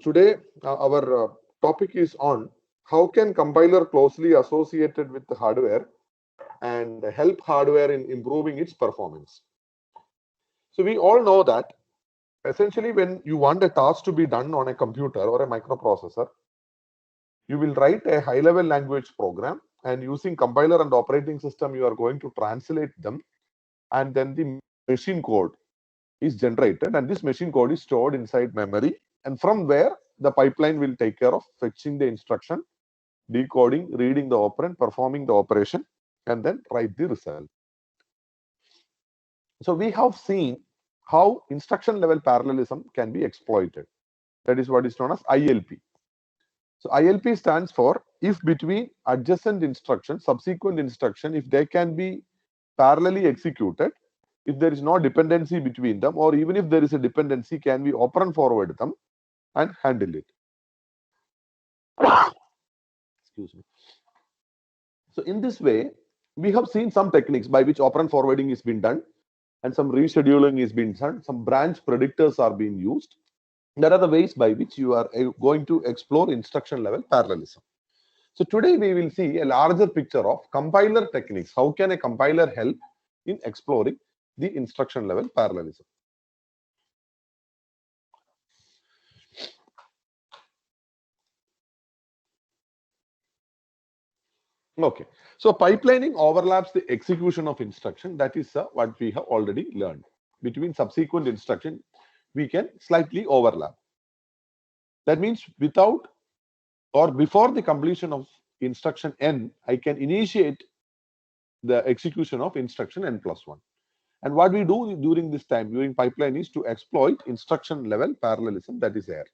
today our topic is on how can compiler closely associated with the hardware and help hardware in improving its performance. So we all know that essentially when you want a task to be done on a computer or a microprocessor, you will write a high level language program, and using compiler and operating system you are going to translate them, and then the machine code is generated, and this machine code is stored inside memory, and from where the pipeline will take care of fetching the instruction, decoding, reading the operand, performing the operation, and then write the result. So we have seen how instruction level parallelism can be exploited. That is what is known as ILP. So ILP stands for if between adjacent instruction, subsequent instruction, if they can be parallelly executed, if there is no dependency between them, or even if there is a dependency, can we operand forward them and handle it. Excuse me. So in this way, we have seen some techniques by which operand forwarding is being done, and some rescheduling is being done, some branch predictors are being used. There are the ways by which you are going to explore instruction level parallelism. So today we will see a larger picture of compiler techniques. How can a compiler help in exploring the instruction level parallelism? Okay, so pipelining overlaps the execution of instruction. That is what we have already learned. Between subsequent instruction, we can slightly overlap. That means without or before the completion of instruction n, I can initiate the execution of instruction n plus 1. And what we do during this time, during pipeline, is to exploit instruction level parallelism that is there.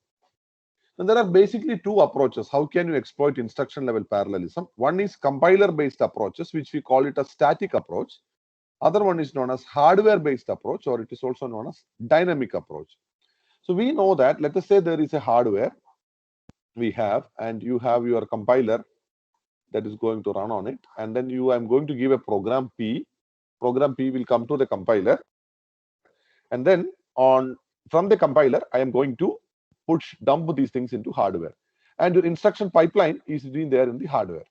And there are basically two approaches. How can you exploit instruction level parallelism? One is compiler based approaches, which we call it a static approach. Other one is known as hardware based approach, or it is also known as dynamic approach. So we know that, let us say there is a hardware we have, and you have your compiler that is going to run on it, and then I'm going to give a program P. Program P will come to the compiler, and then from the compiler I am going to dump these things into hardware, and your instruction pipeline is being there in the hardware.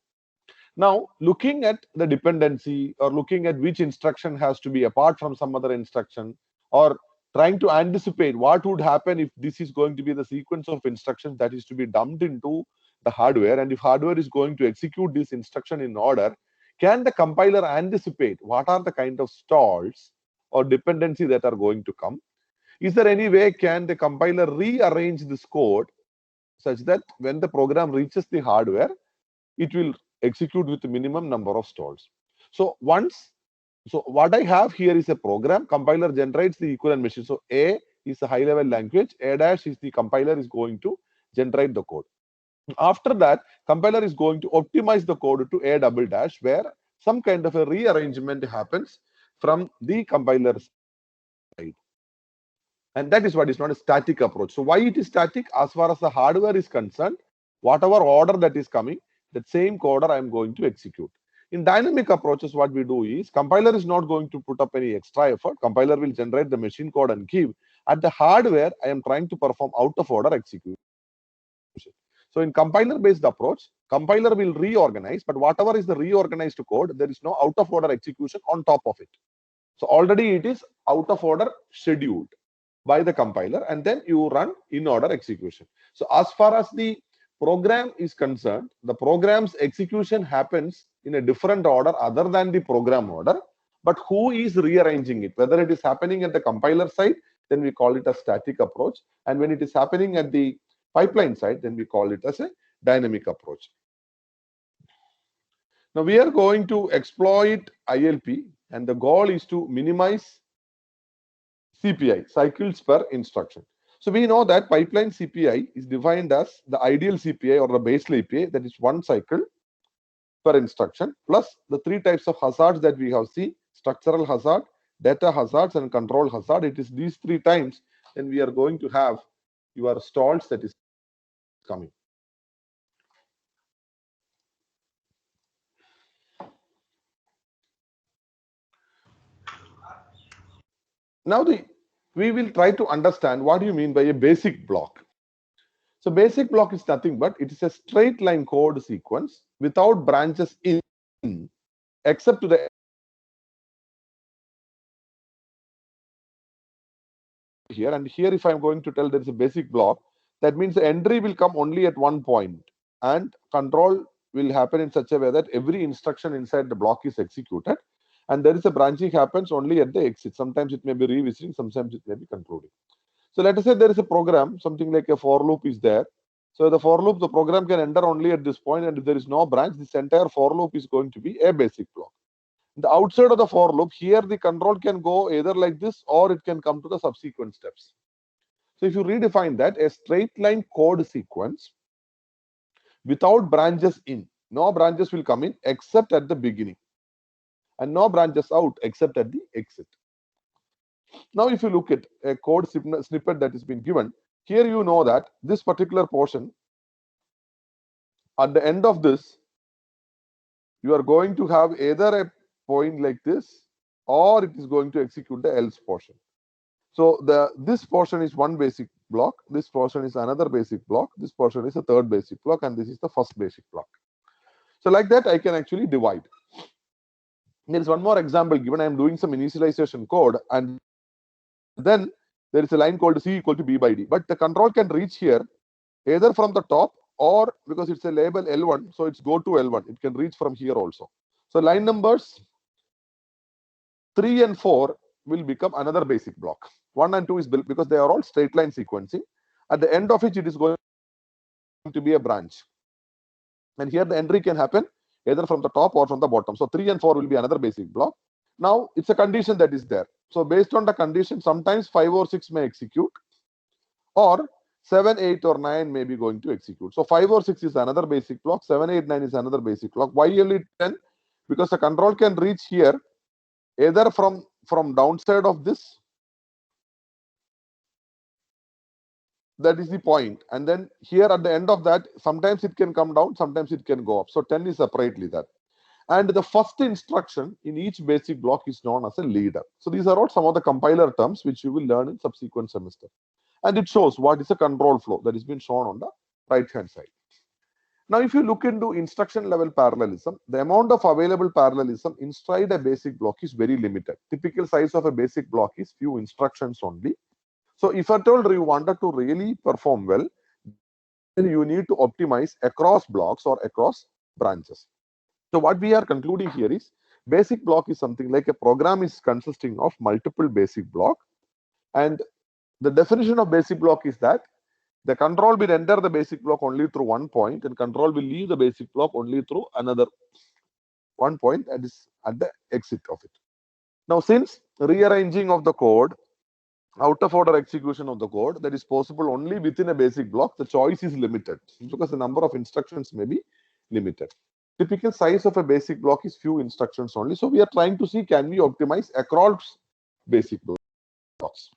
Now, looking at the dependency, or looking at which instruction has to be apart from some other instruction, or trying to anticipate what would happen if this is going to be the sequence of instructions that is to be dumped into the hardware, and if hardware is going to execute this instruction in order, can the compiler anticipate what are the kind of stalls or dependency that are going to come? Is there any way can the compiler rearrange this code such that when the program reaches the hardware, it will execute with the minimum number of stalls? So what I have here is a program. Compiler generates the equivalent machine. So A is a high level language. A dash is the compiler is going to generate the code. After that, compiler is going to optimize the code to A double dash, where some kind of a rearrangement happens from the compiler side. And that is what is not a static approach. So why it is static? As far as the hardware is concerned, whatever order that is coming, that same code I am going to execute. In dynamic approaches, what we do is compiler is not going to put up any extra effort. Compiler will generate the machine code and give. At the hardware, I am trying to perform out of order execution. So in compiler based approach, compiler will reorganize, but whatever is the reorganized code, there is no out of order execution on top of it. So already it is out of order scheduled by the compiler, and then you run in order execution. So as far as the program is concerned, the program's execution happens in a different order other than the program order, but who is rearranging it? Whether it is happening at the compiler side, then we call it a static approach, and when it is happening at the pipeline side, then we call it as a dynamic approach. Now we are going to exploit ILP, and the goal is to minimize CPI, cycles per instruction. So we know that pipeline CPI is defined as the ideal CPI or the base CPI, that is one cycle per instruction, plus the three types of hazards that we have seen: structural hazard, data hazards, and control hazard. It is these three times, then we are going to have your stalls that is coming. Now we will try to understand what you mean by a basic block. So basic block is nothing but it is a straight line code sequence without branches in, except to the here. And here, if I'm going to tell there is a basic block, that means the entry will come only at one point, and control will happen in such a way that every instruction inside the block is executed, and there is a branching happens only at the exit. Sometimes it may be revisiting, sometimes it may be concluding. So let us say there is a program, something like a for loop is there. So the for loop, the program can enter only at this point, and if there is no branch, this entire for loop is going to be a basic block. The outside of the for loop, here the control can go either like this or it can come to the subsequent steps. So if you redefine that, a straight line code sequence without branches in, no branches will come in except at the beginning, and no branches out except at the exit. Now, if you look at a code snippet that has been given, here you know that this particular portion, at the end of this, you are going to have either a point like this or it is going to execute the else portion. So this portion is one basic block, this portion is another basic block, this portion is a third basic block, and this is the first basic block. So like that, I can actually divide. There is one more example given. I am doing some initialization code, and then there is a line called C equal to B by D. But the control can reach here either from the top, or because it's a label L1, so it's go to L1. It can reach from here also. So line numbers 3 and 4 will become another basic block. 1 and 2 is built because they are all straight line sequencing, at the end of which it is going to be a branch. And here the entry can happen either from the top or from the bottom. So 3 and 4 will be another basic block. Now it's a condition that is there. So based on the condition, sometimes 5 or 6 may execute, or 7, 8 or 9 may be going to execute. So 5 or 6 is another basic block, 7, 8, 9 is another basic block. Why only 10? Because the control can reach here either from downside of this, that is the point, and then here at the end of that, sometimes it can come down, sometimes it can go up. So 10 is separately that. And the first instruction in each basic block is known as a leader. So these are all some of the compiler terms which you will learn in subsequent semester. And it shows what is a control flow that is been shown on the right hand side. Now, if you look into instruction level parallelism, the amount of available parallelism inside a basic block is very limited. Typical size of a basic block is few instructions only. So if at all you wanted to really perform well, then you need to optimize across blocks or across branches. So what we are concluding here is basic block is something like a program is consisting of multiple basic block, and the definition of basic block is that the control will enter the basic block only through one point, and control will leave the basic block only through another one point, that is at the exit of it. Now, since rearranging of the code, out of order execution of the code, that is possible only within a basic block, the choice is limited because the number of instructions may be limited. Typical size of a basic block is few instructions only. So we are trying to see, can we optimize across basic blocks.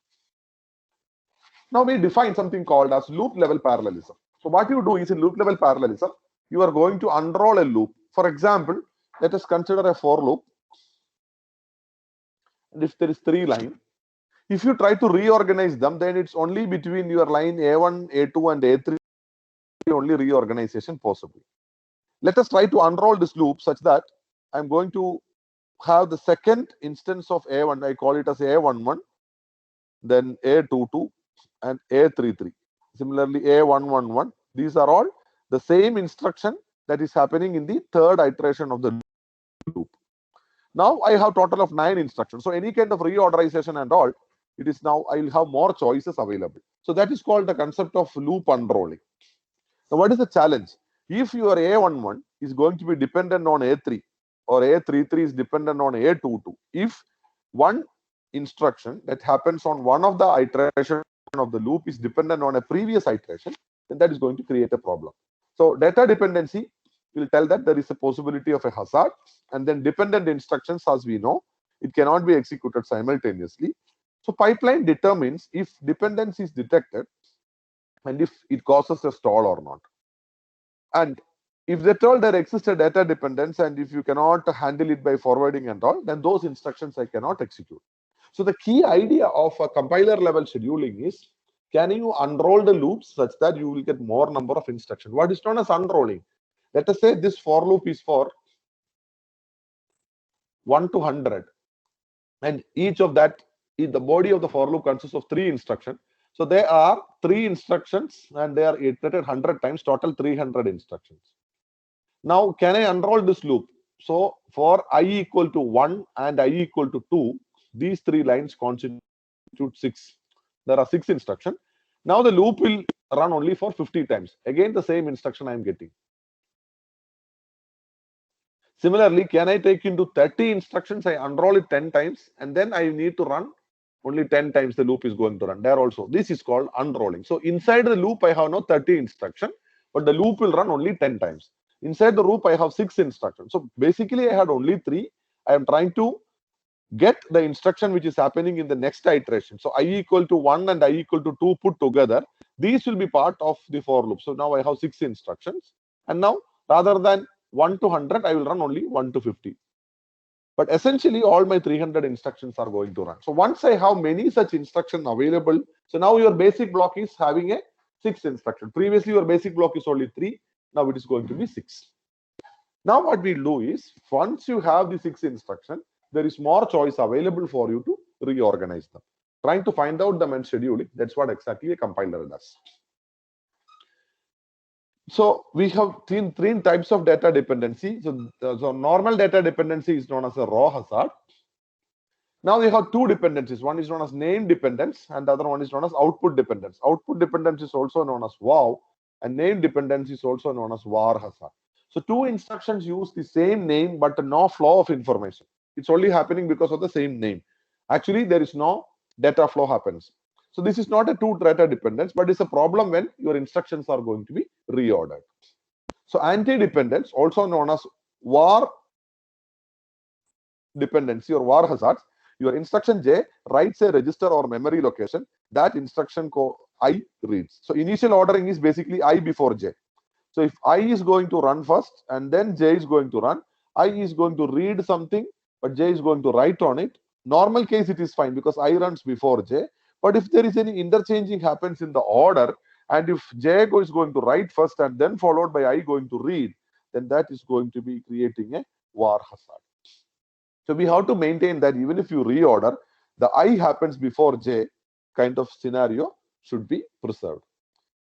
Now we define something called as loop level parallelism. So what you do is, in loop level parallelism, you are going to unroll a loop. For example, let us consider a for loop. And if there is 3 lines, if you try to reorganize them, then it's only between your line A1, A2 and A3 only reorganization possible. Let us try to unroll this loop such that I'm going to have the second instance of A1, I call it as A11, then A22 and A33. Similarly, A111. These are all the same instruction that is happening in the third iteration of the loop. Now I have total of 9 instructions. So any kind of reorderization and all, it is now I will have more choices available. So that is called the concept of loop unrolling. Now what is the challenge? If your A11 is going to be dependent on A3 or A33 is dependent on A22, if one instruction that happens on one of the iteration of the loop is dependent on a previous iteration, then that is going to create a problem. So data dependency will tell that there is a possibility of a hazard, and then dependent instructions, as we know, it cannot be executed simultaneously. So pipeline determines if dependency is detected and if it causes a stall or not. And if they told there exists a data dependence, and if you cannot handle it by forwarding and all, then those instructions I cannot execute. So the key idea of a compiler level scheduling is, can you unroll the loops such that you will get more number of instructions? What is known as unrolling? Let us say this for loop is for 1 to 100, and each of that, the body of the for loop consists of 3 instructions. So there are 3 instructions and they are iterated 100 times, total 300 instructions. Now, can I unroll this loop? So for I equal to 1 and I equal to 2, these 3 lines constitute 6. There are 6 instructions. Now the loop will run only for 50 times. Again, the same instruction I am getting. Similarly, can I take into 30 instructions? I unroll it 10 times and then I need to run only 10 times the loop is going to run. There also, this is called unrolling. So inside the loop, I have now 30 instructions, but the loop will run only 10 times. Inside the loop, I have 6 instructions. So basically, I had only 3. I am trying to get the instruction which is happening in the next iteration. So I equal to 1 and I equal to 2 put together. These will be part of the for loop. So now I have 6 instructions. And now rather than 1 to 100, I will run only 1 to 50. But essentially, all my 300 instructions are going to run. So once I have many such instructions available, so now your basic block is having a 6 instruction. Previously, your basic block is only 3. Now it is going to be 6. Now what we do is, once you have the 6 instructions, there is more choice available for you to reorganize them. Trying to find out them and scheduling, that's what exactly a compiler does. So we have 3 types of data dependency. So normal data dependency is known as a raw hazard. Now we have 2 dependencies. One is known as name dependence and the other one is known as output dependence. Output dependence is also known as wow, and name dependence is also known as var hazard. So 2 instructions use the same name but no flow of information. It's only happening because of the same name. Actually, there is no data flow happens. So this is not a 2 data dependence, but it's a problem when your instructions are going to be reordered. So anti-dependence, also known as var dependency or var hazards, your instruction J writes a register or memory location, that instruction I reads. So initial ordering is basically I before J. So if I is going to run first and then J is going to run, I is going to read something, but J is going to write on it. Normal case, it is fine because I runs before J. But if there is any interchanging happens in the order, and if J is going to write first and then followed by I going to read, then that is going to be creating a var hazard. So we have to maintain that even if you reorder, the I happens before J kind of scenario should be preserved.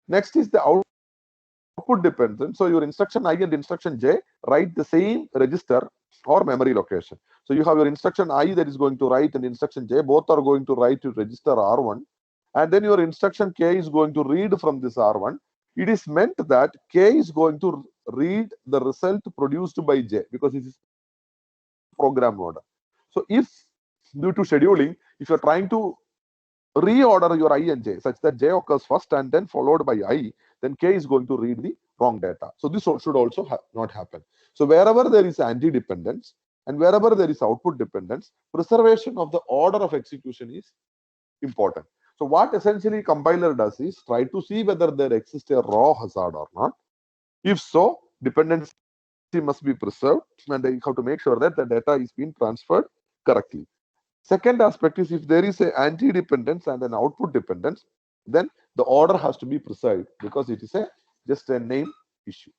Next is the output dependence. So your instruction I and instruction J write the same register or memory location. So you have your instruction I that is going to write and instruction J, both are going to write to register R1. And then your instruction K is going to read from this R1. It is meant that K is going to read the result produced by J because it is program order. So if due to scheduling, if you're trying to reorder your I and J such that J occurs first and then followed by I, then K is going to read the wrong data. So this should also not happen. So wherever there is anti-dependence and wherever there is output dependence, preservation of the order of execution is important. So what essentially compiler does is try to see whether there exists a raw hazard or not. If so, dependency must be preserved and you have to make sure that the data is being transferred correctly. Second aspect is if there is an anti-dependence and an output dependence, then the order has to be preserved because it is just a name issue.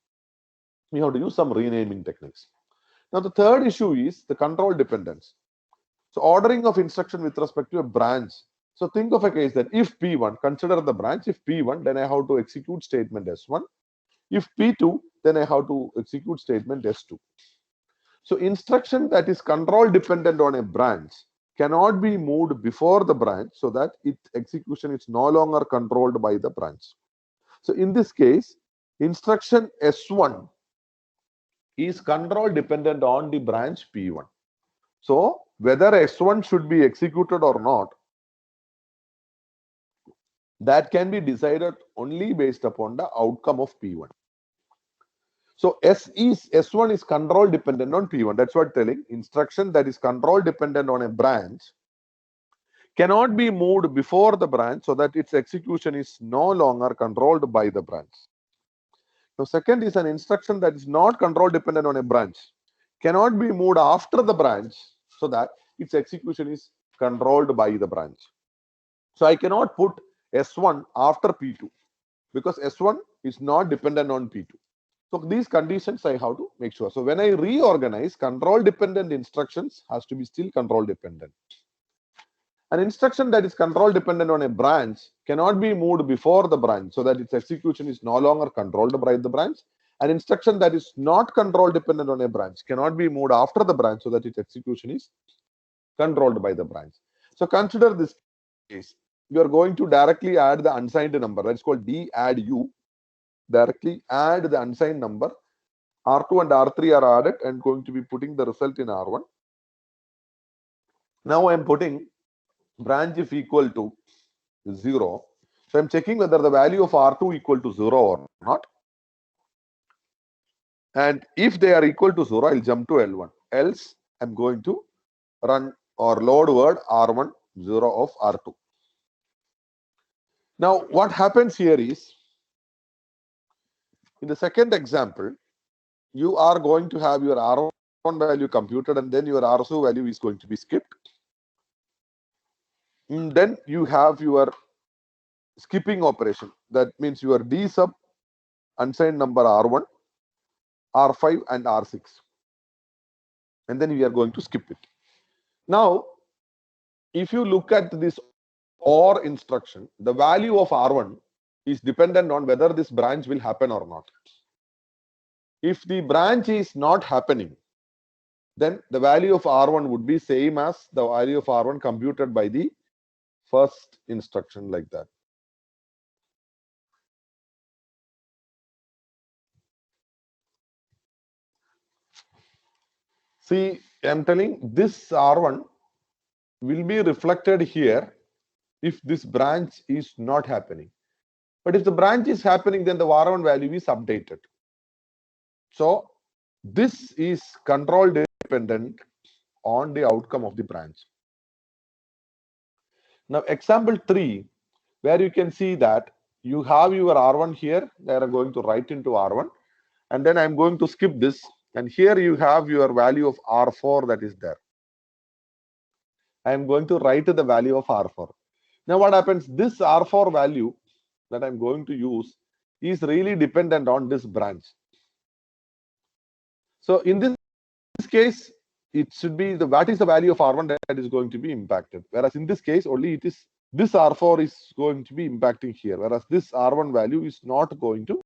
We have to use some renaming techniques. Now the third issue is the control dependence. So ordering of instruction with respect to a branch. So think of a case that if P1, consider the branch, if P1, then I have to execute statement S1. If P2, then I have to execute statement S2. So instruction that is control dependent on a branch cannot be moved before the branch so that its execution is no longer controlled by the branch. So in this case, instruction S1 is control dependent on the branch P1. So whether S1 should be executed or not, that can be decided only based upon the outcome of P1. So S1 is control dependent on P1. That's what telling. Instruction that is control dependent on a branch cannot be moved before the branch so that its execution is no longer controlled by the branch. Now, second is an instruction that is not control dependent on a branch cannot be moved after the branch so that its execution is controlled by the branch. So I cannot put S1 after P2 because S1 is not dependent on P2. So these conditions I have to make sure. So when I reorganize, control dependent instructions has to be still control dependent. An instruction that is control dependent on a branch cannot be moved before the branch so that its execution is no longer controlled by the branch. An instruction that is not control dependent on a branch cannot be moved after the branch so that its execution is controlled by the branch. So consider this case. You are going to directly add the unsigned number. That's called D add U. Directly add the unsigned number. R2 and R3 are added and going to be putting the result in R1. Now I am putting branch if equal to 0. So I'm checking whether the value of R2 equal to 0 or not. And if they are equal to 0, I'll jump to L1. Else I'm going to run or load word R1 0 of R2. Now what happens here is, in the second example, you are going to have your R1 value computed and then your R2 value is going to be skipped. And then you have your skipping operation. That means your D sub unsigned number R1, R5 and R6. And then we are going to skip it. Now, if you look at this OR instruction, the value of R1 is dependent on whether this branch will happen or not. If the branch is not happening, then the value of R1 would be same as the value of R1 computed by the first instruction, like that. See, I'm telling this R1 will be reflected here if this branch is not happening. But if the branch is happening, then the R1 value is updated. So this is control dependent on the outcome of the branch. Now example 3, where you can see that you have your R1 here, they are going to write into R1, and then I'm going to skip this, and here you have your value of R4 that is there. I am going to write the value of R4. Now what happens, this R4 value that I'm going to use is really dependent on this branch. So in this case, it should be what is the value of R1 that is going to be impacted. Whereas in this case, only it is this R4 is going to be impacting here, whereas this R1 value is not going to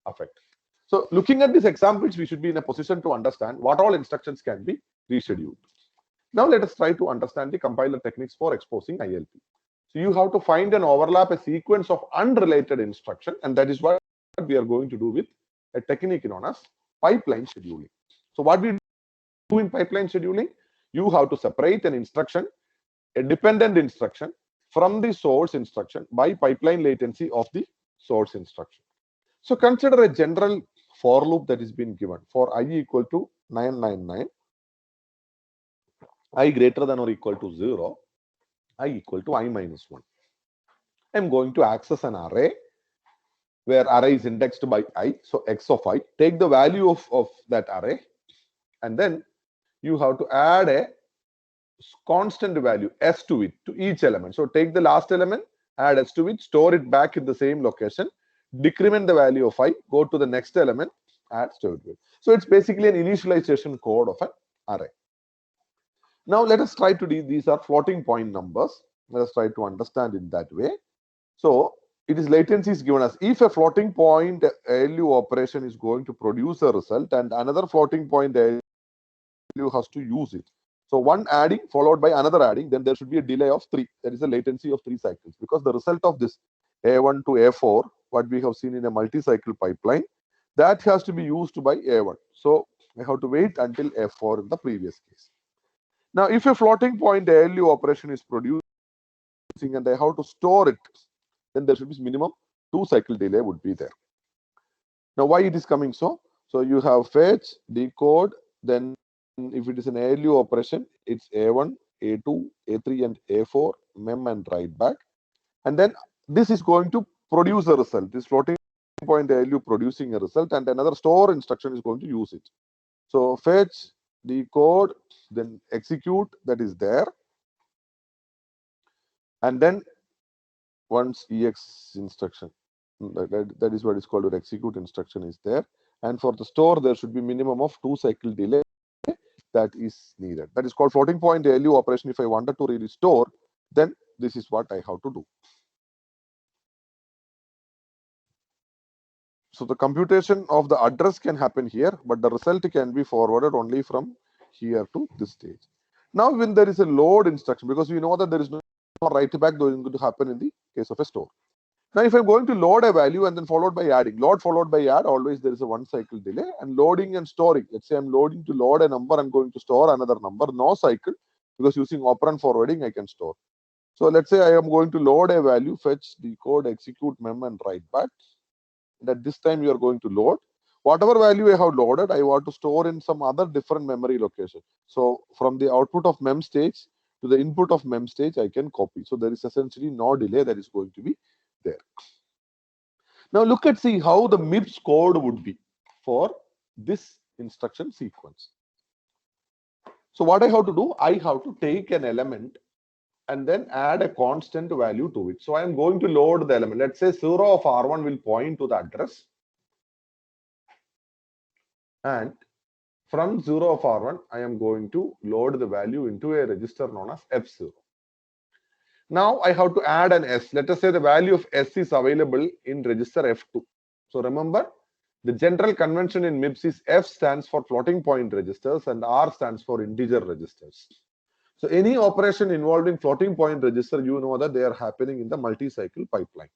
affect. So looking at these examples, we should be in a position to understand what all instructions can be rescheduled. Now let us try to understand the compiler techniques for exposing ILP. So you have to find and overlap a sequence of unrelated instruction, and that is what we are going to do with a technique known as pipeline scheduling. So what we do in pipeline scheduling, you have to separate an instruction, a dependent instruction, from the source instruction by pipeline latency of the source instruction. So consider a general for loop that is been given for I equal to 999, I greater than or equal to 0, I equal to I minus 1. I'm going to access an array where array is indexed by I. So x of I, take the value of that array, and then you have to add a constant value s to it, to each element. So take the last element, add s to it, store it back in the same location, decrement the value of I, go to the next element, add, store it with. So it's basically an initialization code of an array. Now let us try to do, these are floating point numbers. Let us try to understand it that way. So it is latency is given as if a floating point ALU operation is going to produce a result and another floating point ALU has to use it. So one adding followed by another adding, then there should be a delay of 3. That is a latency of 3 cycles, because the result of this A1 to A4, what we have seen in a multi-cycle pipeline, that has to be used by A1. So I have to wait until A4 in the previous case. Now, if a floating point ALU operation is producing and I have to store it, then there should be minimum 2 cycle delay would be there. Now, why it is coming so? So you have fetch, decode, then if it is an ALU operation, it's A1, A2, A3 and A4, mem and write back. And then this is going to produce a result. This floating point ALU producing a result, and another store instruction is going to use it. So fetch, decode, then execute, that is there. And then once EX instruction, that is what is called your execute instruction is there. And for the store, there should be minimum of 2 cycle delay that is needed. That is called floating point ALU operation. If I wanted to really store, then this is what I have to do. So the computation of the address can happen here, but the result can be forwarded only from here to this stage. Now, when there is a load instruction, because we know that there is no write back going to happen in the case of a store. Now, if I'm going to load a value and then followed by adding, load followed by add, always there is a 1 cycle delay, and loading and storing. Let's say I'm loading to load a number, I'm going to store another number, no cycle, because using operand forwarding, I can store. So let's say I am going to load a value, fetch, decode, execute, mem, and write back. And at this time, you are going to load. Whatever value I have loaded, I want to store in some other different memory location. So from the output of mem stage to the input of mem stage, I can copy. So there is essentially no delay that is going to be there. Now look at see how the MIPS code would be for this instruction sequence. So what I have to do, I have to take an element and then add a constant value to it. So I am going to load the element. Let's say 0 of R1 will point to the address. And from 0 of R1, I am going to load the value into a register known as F0. Now I have to add an S. Let us say the value of S is available in register F2. So remember, the general convention in MIPS is F stands for floating point registers and R stands for integer registers. So any operation involving floating point register, you know that they are happening in the multi-cycle pipeline.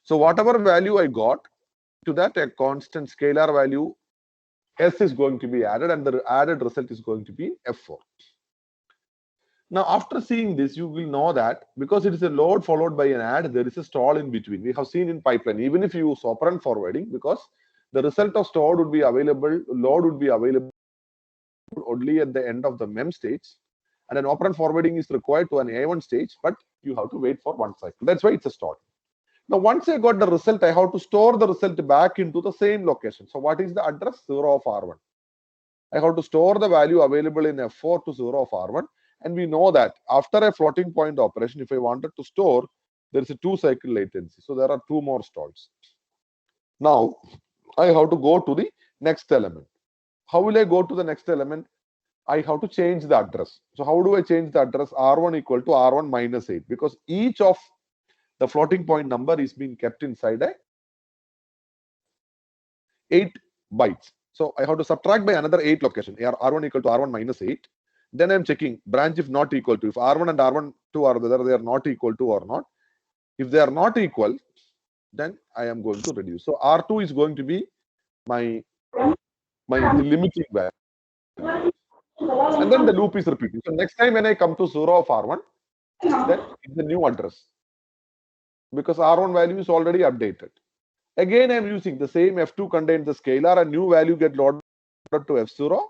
So whatever value I got, to that a constant scalar value S is going to be added, and the added result is going to be F4. Now, after seeing this, you will know that because it is a load followed by an add, there is a stall in between. We have seen in pipeline, even if you use operand forwarding, because the result of store would be available, load would be available only at the end of the mem stage, and an operand forwarding is required to an A1 stage, but you have to wait for 1 cycle. That's why it's a stall. Now, once I got the result, I have to store the result back into the same location. So what is the address? 0 of R1. I have to store the value available in F4 to 0 of R1. And we know that after a floating point operation, if I wanted to store, there is a 2 cycle latency. So there are 2 more stalls. Now, I have to go to the next element. How will I go to the next element? I have to change the address. So how do I change the address? R1 equal to R1 minus 8, because each of the floating point number is being kept inside a 8 bytes. So I have to subtract by another 8 location. R1 equal to R1 minus 8. Then I'm checking branch if not equal to. If R1 and R1 2 are whether they are not equal to or not. If they are not equal, then I am going to reduce. So R2 is going to be my limiting value. And then the loop is repeating. So next time when I come to 0 of R1, then it's a new address, because R1 value is already updated. Again, I'm using the same F2 contains the scalar, and new value get loaded to F0,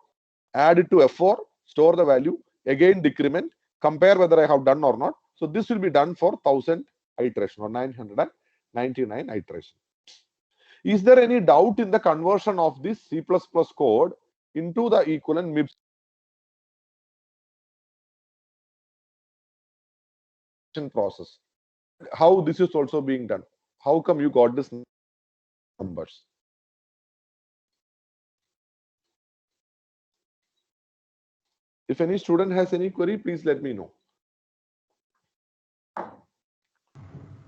add it to F4, store the value, again decrement, compare whether I have done or not. So this will be done for 1000 iteration or 999 iteration. Is there any doubt in the conversion of this C++ code into the equivalent MIPS process? How this is also being done? How come you got this numbers? If any student has any query, please let me know.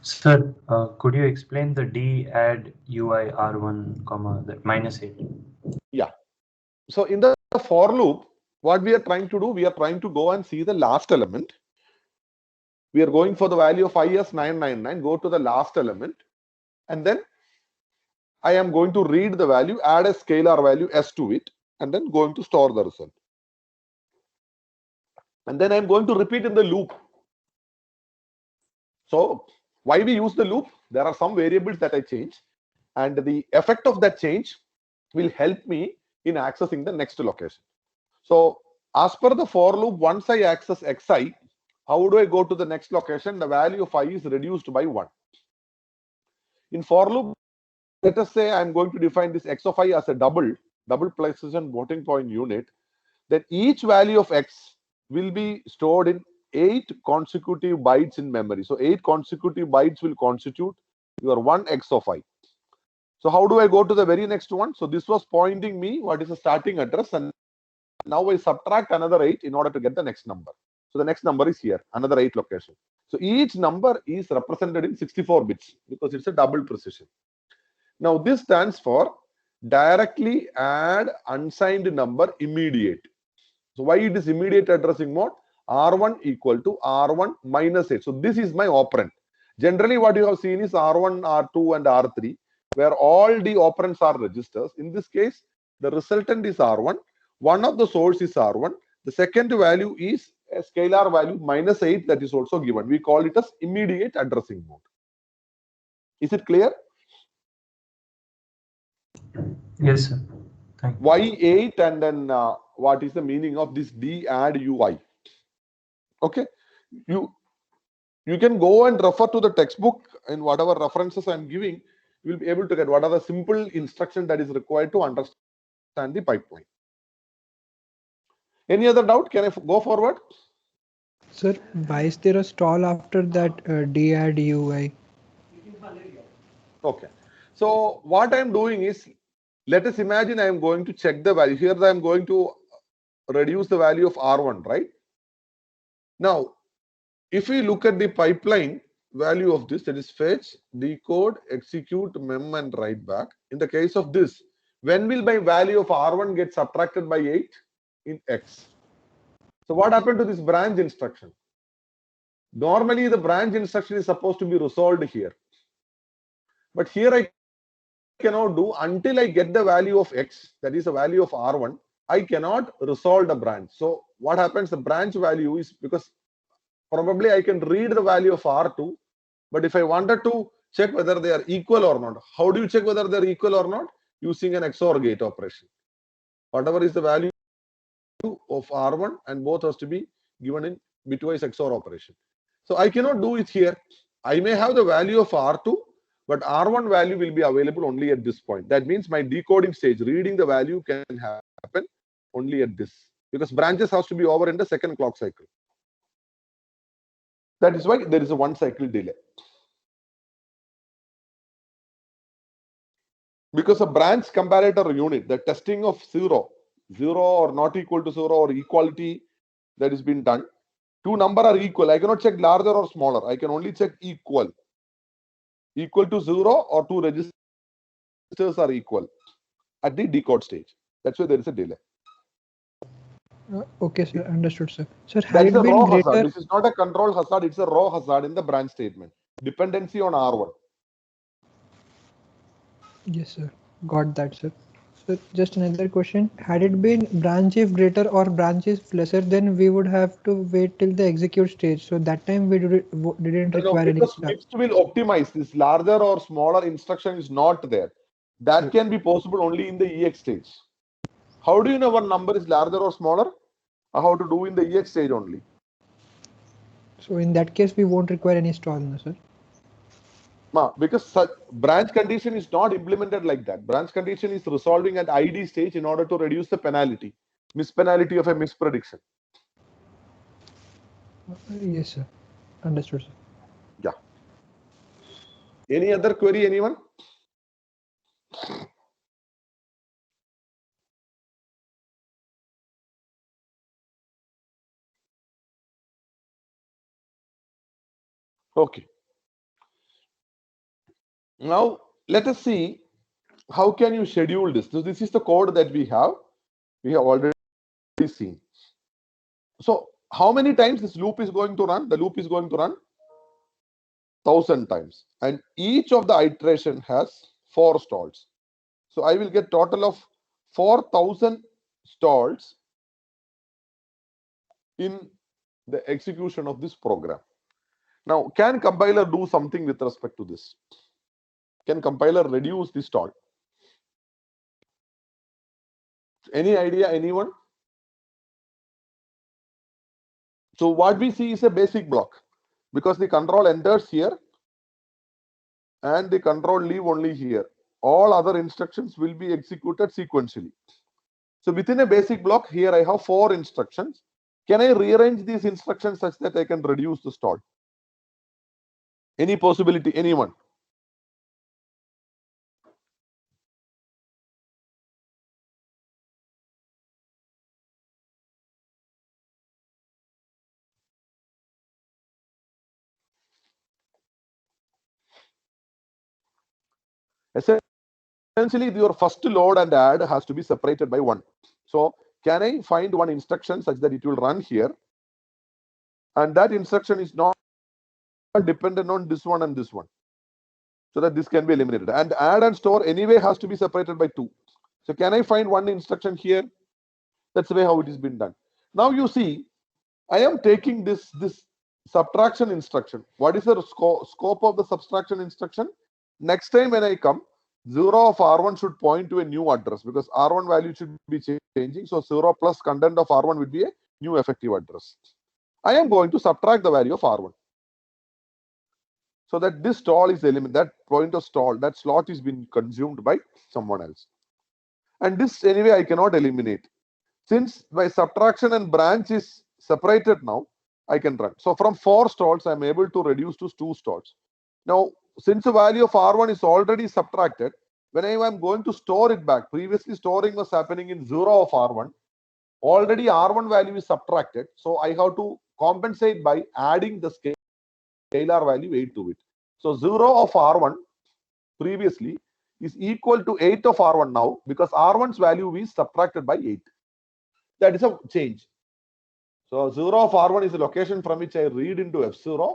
Sir, could you explain the D add UI R1, -8? Yeah. So in the for loop, what we are trying to do, we are trying to go and see the last element. We are going for the value of IS999, go to the last element, and then I am going to read the value, add a scalar value S to it, and then going to store the result. And then I'm going to repeat in the loop. So why we use the loop? There are some variables that I change, and the effect of that change will help me in accessing the next location. So as per the for loop, once I access xi, how do I go to the next location? The value of I is reduced by 1. In for loop, let us say I'm going to define this x of I as a double precision floating point unit. Then each value of x will be stored in 8 consecutive bytes in memory. So 8 consecutive bytes will constitute your 1x of I. So how do I go to the very next one? So this was pointing me what is the starting address, and now I subtract another 8 in order to get the next number. So the next number is here, another 8 location. So each number is represented in 64 bits because it's a double precision. Now this stands for directly add unsigned number immediate. So why it is immediate addressing mode? R1 equal to R1 minus 8. So this is my operand. Generally what you have seen is R1, R2 and R3 where all the operands are registers. In this case, the resultant is R1. One of the source is R1. The second value is a scalar value minus 8 that is also given. We call it as immediate addressing mode. Is it clear? Yes, sir. Thank you. Why 8 and then what is the meaning of this D add UI? Okay, you can go and refer to the textbook and whatever references I'm giving, you will be able to get what are the simple instruction that is required to understand the pipeline. Any other doubt? Can I go forward? Sir, why is there a stall after that D add UI? Okay, so what I'm doing is, let us imagine I am going to check the value. Here I am going to reduce the value of R1, right? Now, if we look at the pipeline value of this, that is fetch, decode, execute, mem and write back. In the case of this, when will my value of R1 get subtracted by 8? In X. So what happened to this branch instruction? Normally the branch instruction is supposed to be resolved here. But here I cannot do until I get the value of X, that is the value of R1, I cannot resolve the branch. So what happens, the branch value is, because probably I can read the value of R2, but if I wanted to check whether they are equal or not, how do you check whether they are equal or not? Using an XOR gate operation. Whatever is the value of R1 and both has to be given in bitwise XOR operation. So I cannot do it here. I may have the value of R2, but R1 value will be available only at this point. That means my decoding stage, reading the value can happen only at this, because branches has to be over in the second clock cycle. That is why there is a 1 cycle delay. Because a branch comparator unit, the testing of 0 or not equal to 0 or equality that is being done, two number are equal. I cannot check larger or smaller. I can only check equal. Equal to 0 or two registers are equal at the decode stage. That's why there is a delay. Okay, sir. Understood, sir. Sir, That had is it a been raw greater? hazard. This is not a control hazard. It's a raw hazard in the branch statement. Dependency on R1. Yes, sir. Got that, sir. So just another question. Had it been branch if greater or branch if lesser, then we would have to wait till the execute stage. So that time we didn't No, require any because start. MIPS will optimize. This larger or smaller instruction is not there. That can be possible only in the EX stage. How do you know one number is larger or smaller? How to do in the EX stage only. So in that case, we won't require any stall, no, sir. Because such branch condition is not implemented like that. Branch condition is resolving at ID stage in order to reduce the penalty, mispenalty of a misprediction. Yes, sir. Understood, sir. Yeah. Any other query, anyone? Okay. Now let us see how can you schedule this. So this is the code that we have already seen. So how many times this loop is going to run? The loop is going to run 1000 times, and each of the iteration has 4 stalls. So I will get total of 4000 stalls in the execution of this program. Now, can compiler do something with respect to this? Can compiler reduce the stall? Any idea, anyone? So what we see is a basic block, because the control enters here and the control leave only here. All other instructions will be executed sequentially. So within a basic block, here I have 4 instructions. Can I rearrange these instructions such that I can reduce the stall? Any possibility, anyone? Essentially, your first load and add has to be separated by 1. So can I find one instruction such that it will run here? And that instruction is not dependent on this one and this one. So that this can be eliminated. And add and store anyway has to be separated by 2. So can I find one instruction here? That's the way how it has been done. Now you see, I am taking this subtraction instruction. What is the scope of the subtraction instruction? Next time when I come, 0 of R1 should point to a new address because R1 value should be changing. So 0 plus content of R1 would be a new effective address. I am going to subtract the value of R1. So that this stall is eliminated, that point of stall, that slot is being consumed by someone else. And this anyway I cannot eliminate. Since my subtraction and branch is separated now, I can run. So from 4 stalls, I am able to reduce to 2 stalls. Now, since the value of R1 is already subtracted, when I am going to store it back, previously storing was happening in 0 of R1. Already R1 value is subtracted. So I have to compensate by adding the scalar value 8 to it. So 0 of R1 previously is equal to 8 of R1 now because R1's value is subtracted by 8. That is a change. So 0 of R1 is the location from which I read into F0.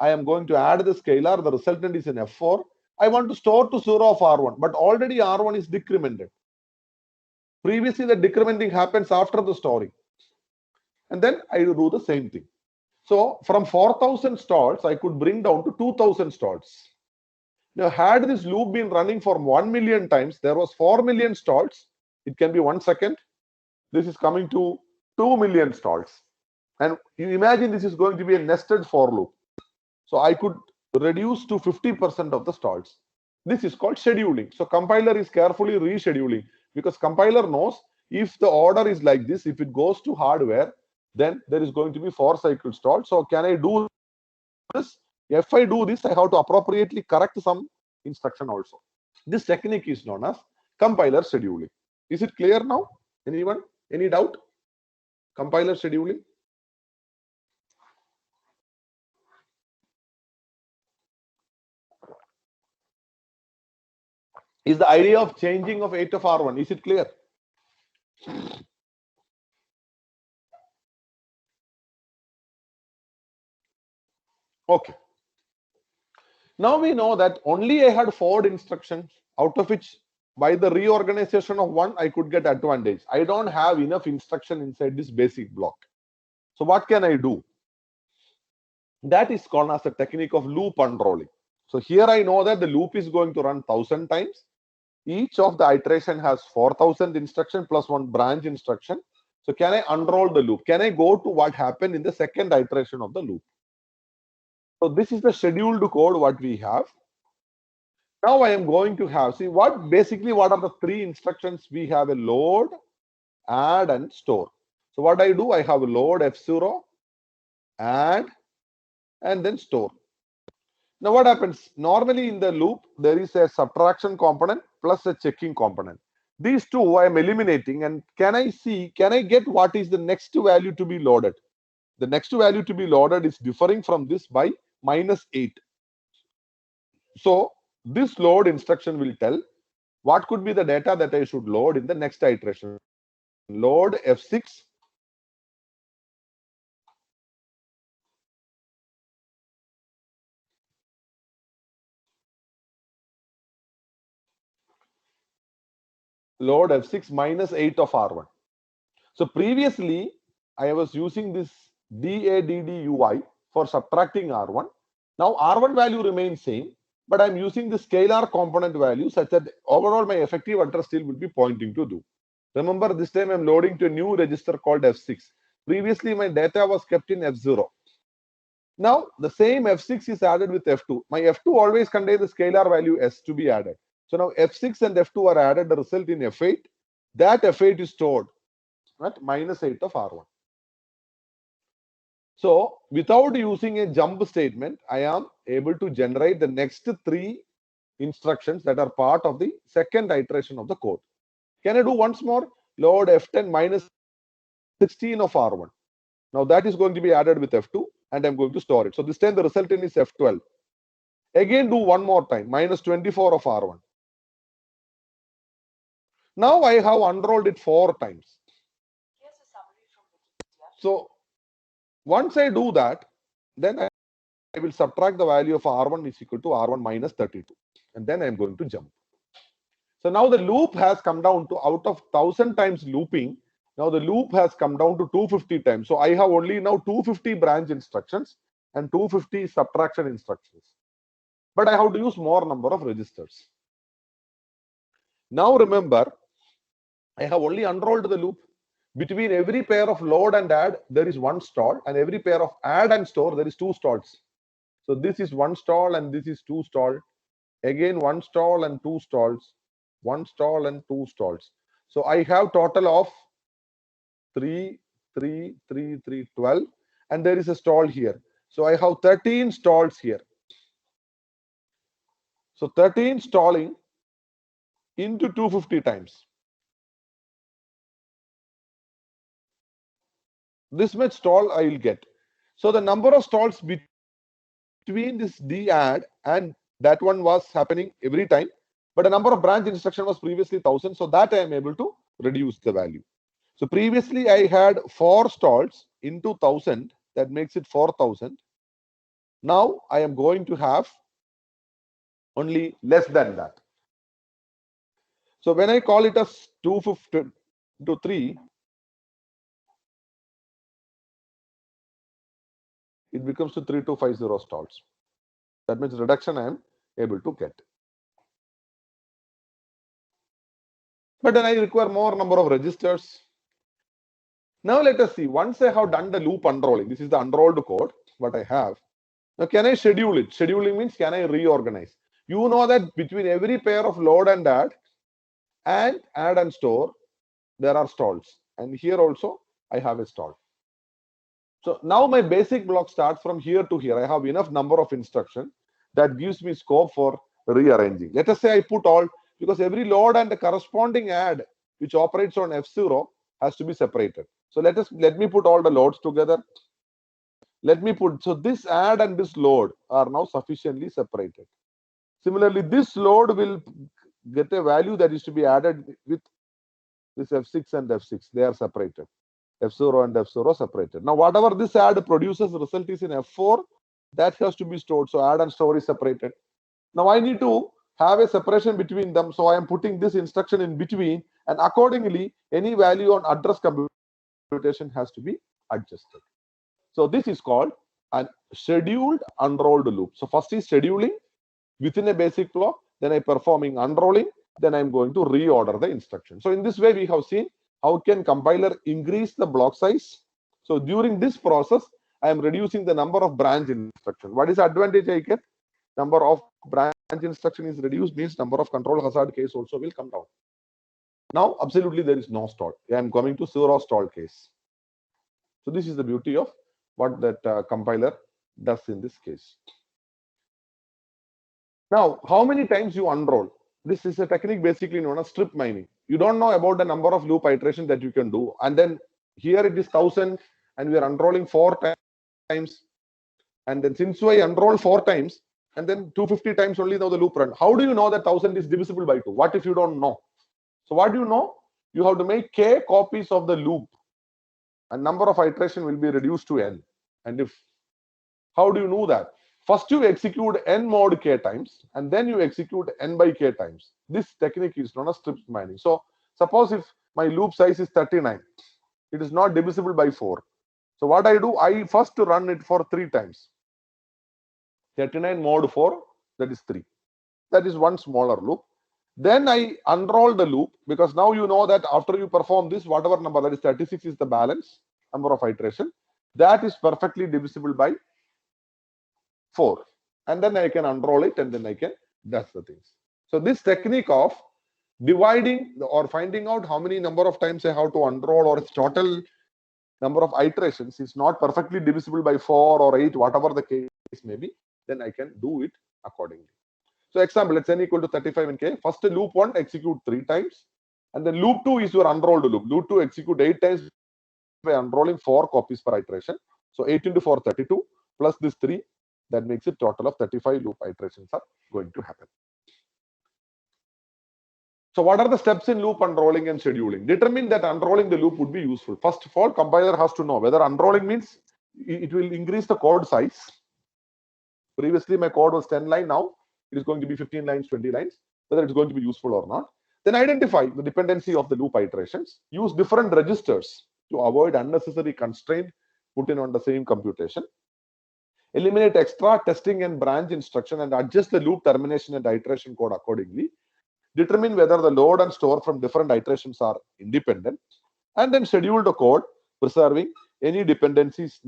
I am going to add the scalar. The resultant is in F4. I want to store to 0 of R1, but already R1 is decremented. Previously, the decrementing happens after the storing. And then I do the same thing. So from 4,000 stalls, I could bring down to 2,000 stalls. Now, had this loop been running for 1 million times, there was 4 million stalls. It can be 1 second. This is coming to 2 million stalls. And you imagine this is going to be a nested for loop. So I could reduce to 50% of the stalls. This is called scheduling. So compiler is carefully rescheduling because compiler knows if the order is like this, if it goes to hardware, then there is going to be 4 cycle stall. So can I do this? If I do this, I have to appropriately correct some instruction also. This technique is known as compiler scheduling. Is it clear now? Anyone? Any doubt? Compiler scheduling? Is the idea of changing of 8 of R1, is it clear? Okay. Now we know that only I had 4 instructions, out of which by the reorganization of 1, I could get advantage. I don't have enough instruction inside this basic block. So what can I do? That is called as the technique of loop unrolling. So here I know that the loop is going to run 1000 times. Each of the iteration has 4000 instruction plus 1 branch instruction. So can I unroll the loop? Can I go to what happened in the second iteration of the loop? So this is the scheduled code what we have. Now I am going to have, see what are the 3 instructions we have: a load, add and store. So what I do, I have a load F0, add and then store. Now what happens? Normally in the loop, there is a subtraction component plus a checking component. These two I am eliminating, and can I get what is the next value to be loaded? The next value to be loaded is differing from this by -8. So this load instruction will tell what could be the data that I should load in the next iteration. Load F6. Load F6 -8 of R1. So previously, I was using this DADD for subtracting R1. Now R1 value remains same, but I'm using the scalar component value such that overall my effective address still will be pointing to do. Remember, this time I'm loading to a new register called F6. Previously, my data was kept in F0. Now the same F6 is added with F2. My F2 always contains the scalar value S to be added. So now F6 and F2 are added, the result in F8. That F8 is stored at -8 of R1. So without using a jump statement, I am able to generate the next 3 instructions that are part of the second iteration of the code. Can I do once more? Load F10 minus 16 of R1. Now that is going to be added with F2 and I'm going to store it. So this time the resultant is F12. Again do one more time, minus 24 of R1. Now I have unrolled it 4 times. So once I do that, then I will subtract the value of R1 is equal to R1 minus 32. And then I'm going to jump. So now the loop has come down to, out of 1000 times looping, now the loop has come down to 250 times. So I have only now 250 branch instructions and 250 subtraction instructions. But I have to use more number of registers. Now remember, I have only unrolled the loop. Between every pair of load and add, there is one stall, and every pair of add and store, there is 2 stalls. So this is 1 stall and this is 2 stall. Again 1 stall and 2 stalls. 1 stall and 2 stalls. So I have total of 3, 3, 3, 3, 12, and there is a stall here. So I have 13 stalls here. So 13 stalling into 250 times. This much stall I will get. So the number of stalls between this D add and that one was happening every time, but the number of branch instruction was previously 1000, so that I am able to reduce the value. So previously I had 4 stalls into 1000, that makes it 4000. Now I am going to have only less than that. So when I call it as 250 to 3, it becomes to 3250 stalls. That means reduction I am able to get. But then I require more number of registers. Now let us see, once I have done the loop unrolling, this is the unrolled code, what I have. Now can I schedule it? Scheduling means can I reorganize? You know that between every pair of load and add and store, there are stalls. And here also I have a stall. So now my basic block starts from here to here. I have enough number of instructions that gives me scope for rearranging. Let us say I put all, because every load and the corresponding add which operates on F0 has to be separated. So let me put all the loads together. Let me put, so this add and this load are now sufficiently separated. Similarly, this load will get a value that is to be added with this F6 and F6. They are separated. F0 and F0 separated. Now, whatever this add produces, the result is in F4. That has to be stored. So add and store is separated. Now I need to have a separation between them. So I am putting this instruction in between, and accordingly, any value on address computation has to be adjusted. So this is called a scheduled unrolled loop. So first is scheduling within a basic block, then I performing unrolling, then I'm going to reorder the instruction. So in this way, we have seen how can compiler increase the block size. So during this process, I am reducing the number of branch instruction. What is the advantage I get? Number of branch instruction is reduced, means number of control hazard case also will come down. Now, absolutely there is no stall. I am coming to 0 stall case. So this is the beauty of what that compiler does in this case. Now, how many times you unroll? This is a technique basically known as strip mining. You don't know about the number of loop iterations that you can do. And then here it is 1000 and we are unrolling 4 times. And then since I unroll 4 times and then 250 times only now the loop run. How do you know that 1000 is divisible by 2? What if you don't know? So what do you know? You have to make k copies of the loop. And number of iteration will be reduced to n. And if, how do you know that? First you execute n mod k times and then you execute n by k times. This technique is known as strip mining. So suppose if my loop size is 39, it is not divisible by 4. So what I do, I first run it for 3 times. 39 mod 4, that is 3. That is one smaller loop. Then I unroll the loop, because now you know that after you perform this, whatever number, that is 36 is the balance number of iteration, that is perfectly divisible by 4. And then I can unroll it and then I can that's the things. So this technique of dividing or finding out how many number of times I have to unroll or its total number of iterations is not perfectly divisible by 4 or 8, whatever the case may be, then I can do it accordingly. So example, let's n equal to 35 in k. First loop 1 execute 3 times, and then loop 2 is your unrolled loop. Loop 2 execute 8 times by unrolling 4 copies per iteration. So 8 into 4, 32, plus this 3, that makes it total of 35 loop iterations are going to happen. So what are the steps in loop unrolling and scheduling? Determine that unrolling the loop would be useful. First of all, compiler has to know whether unrolling means it will increase the code size. Previously, my code was 10 lines. Now it is going to be 15 lines, 20 lines, whether it's going to be useful or not. Then identify the dependency of the loop iterations. Use different registers to avoid unnecessary constraint put in on the same computation. Eliminate extra testing and branch instruction and adjust the loop termination and iteration code accordingly. Determine whether the load and store from different iterations are independent, and then schedule the code, preserving any dependencies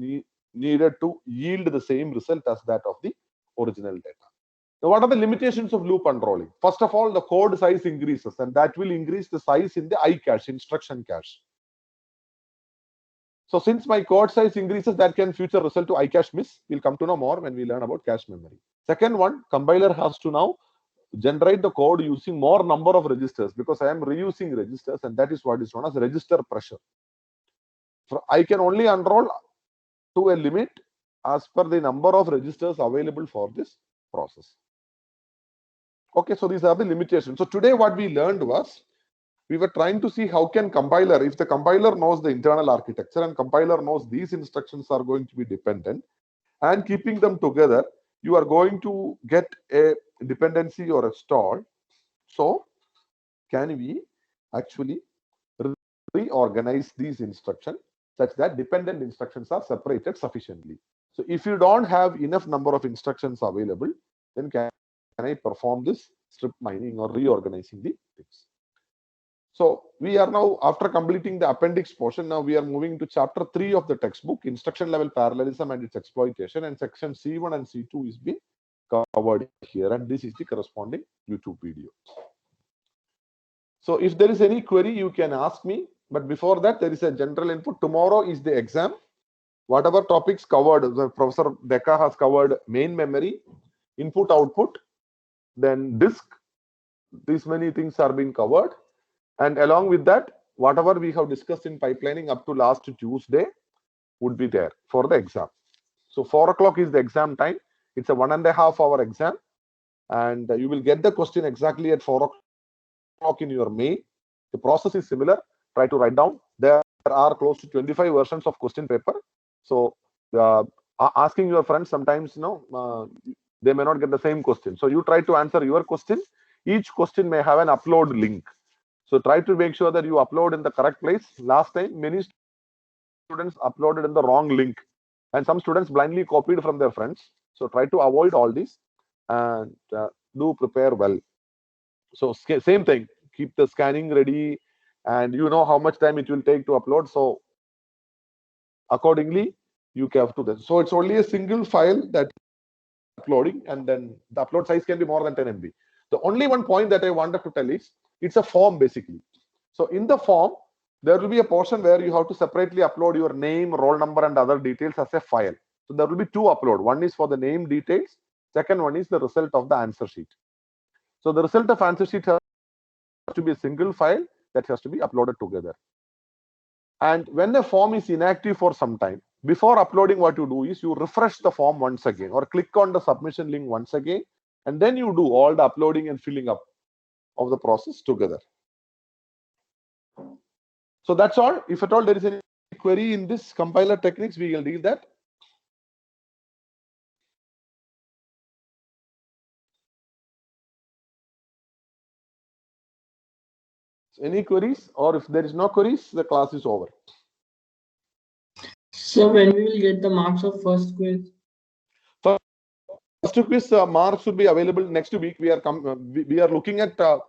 needed to yield the same result as that of the original data. Now, what are the limitations of loop unrolling? First of all, the code size increases, and that will increase the size in the I cache, instruction cache. So since my code size increases, that can future result to I cache miss. We'll come to know more when we learn about cache memory. Second one, compiler has to now generate the code using more number of registers, because I am reusing registers, and that is what is known as register pressure. I can only unroll to a limit as per the number of registers available for this process. Okay, so these are the limitations. So today what we learned was, we were trying to see how can compiler, if the compiler knows the internal architecture and compiler knows these instructions are going to be dependent, and keeping them together, you are going to get a dependency or a stall. So can we actually reorganize these instructions such that dependent instructions are separated sufficiently? So if you don't have enough number of instructions available, then can I perform this strip mining or reorganizing the things? So we are now, after completing the appendix portion, now we are moving to chapter 3 of the textbook, instruction level parallelism and its exploitation, and section C1 and C2 is being covered here, and this is the corresponding YouTube video. So if there is any query, you can ask me, but before that, there is a general input. Tomorrow is the exam. Whatever topics covered, Professor Decca has covered main memory, input output, then disk. These many things are being covered. And along with that, whatever we have discussed in pipelining up to last Tuesday would be there for the exam. So 4 o'clock is the exam time. It's a 1.5 hour exam. And you will get the question exactly at 4 o'clock in your mail. The process is similar. Try to write down. There are close to 25 versions of question paper. So asking your friends sometimes, they may not get the same question. So you try to answer your question. Each question may have an upload link. So try to make sure that you upload in the correct place. Last time, many students uploaded in the wrong link, and some students blindly copied from their friends. So try to avoid all this and do prepare well. So same thing, keep the scanning ready, and you know how much time it will take to upload. So accordingly, you have to do. So it's only a single file that uploading, and then the upload size can be more than 10 MB. The only one point that I wanted to tell is, it's a form basically. So in the form, there will be a portion where you have to separately upload your name, roll number, and other details as a file. So there will be 2 upload. One is for the name details. Second one is the result of the answer sheet. So the result of answer sheet has to be a single file that has to be uploaded together. And when the form is inactive for some time, before uploading, what you do is you refresh the form once again, or click on the submission link once again, and then you do all the uploading and filling up of the process together. So that's all. If at all there is any query in this compiler techniques, we will deal that. So any queries, or if there is no queries, the class is over. So when we will get the marks of first quiz? First quiz marks will be available next week. We are looking at the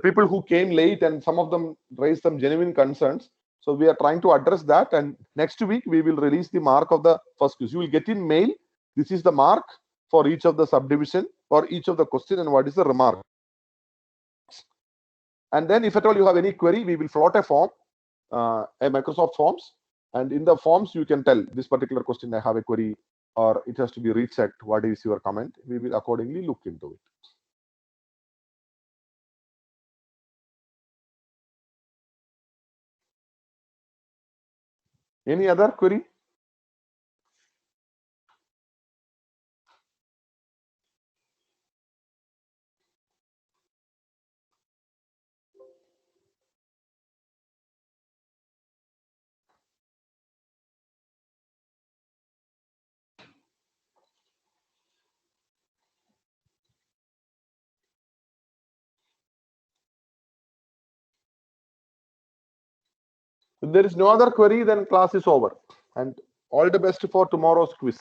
people who came late, and some of them raised some genuine concerns. So we are trying to address that, and next week we will release the mark of the first quiz. You will get in mail. This is the mark for each of the subdivision or each of the question, and what is the remark. And then if at all you have any query, we will float a form. a Microsoft Forms, and in the forms you can tell this particular question I have a query, or it has to be rechecked. What is your comment? We will accordingly look into it. Any other query? If there is no other query, then class is over. And all the best for tomorrow's quiz.